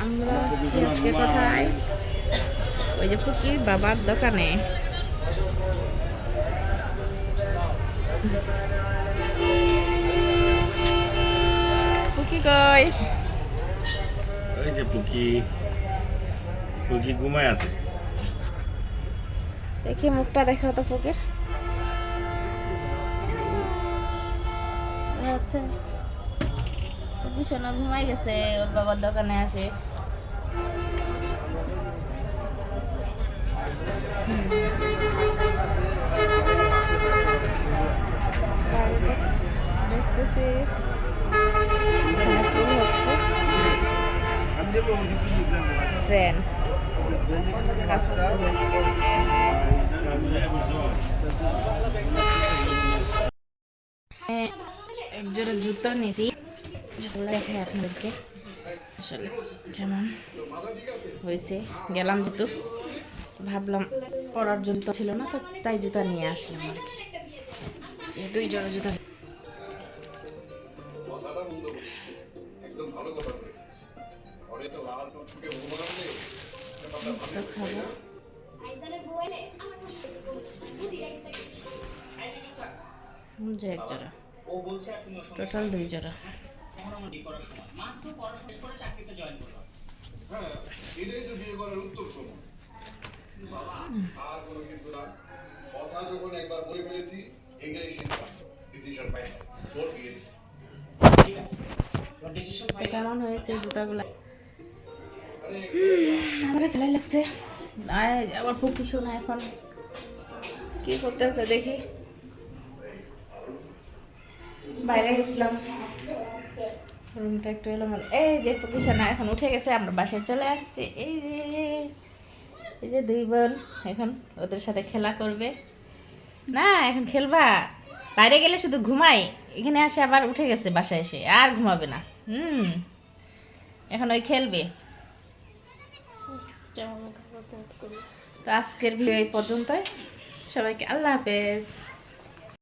আমরা আসছি আজকে কোথায়? ওই যে পুকির বাবার দোকানে। পুকি কই? ওই যে পুকি পুকি ঘুমায় আছে। দেখি মুখটা দেখাও তো পুকির। আচ্ছা, পুকি সোনা ঘুমাই গেছে, ওর বাবার দোকানে আসে। দেখতেছি ট্রেন একজোড়া জুতো নিয়েছি, দেখাই আপনাদেরকে আসলে কেমন হয়েছে। গেলাম জুতো, ভাবলাম পরার জুতো ছিল না, তো তাই জুতা নিয়ে আসলাম আর কি। যে দুই জোড়া জুতা তো খাবো। যে এক জোড়া, টোটাল দুই জোড়া। হ্যাঁ, এটাই তো বিয়ে করার উত্তর সময়। আর কোনো কিন্তু না, কথা যখন একবার বলে ফেলেছি এটাই সিদ্ধান্ত, ডিসিশন ফাইনাল, তোর বিয়ে। কেমন হয়েছে জুতাগুলো? আমার কাছে ভালো লাগছে। আবার পুকি শোনা এখন কি করতেছে দেখি। বাইরে গেছিলাম, রুমটা একটু এলোমেলো। এই যে পুকি শোনা এখন উঠে গেছে, আমরা বাসায় চলে আসছি। এই যে দুই বোন এখন ওদের সাথে খেলা করবে। না এখন খেলবা, বাইরে গেলে শুধু ঘুমাই, এখানে আসে আবার উঠে গেছে বাসায় এসে আর ঘুমাবে না। এখন ওই খেলবে। তো আজকের ভিডিও এই পর্যন্তই। সবাইকে আল্লাহ হাফেজ।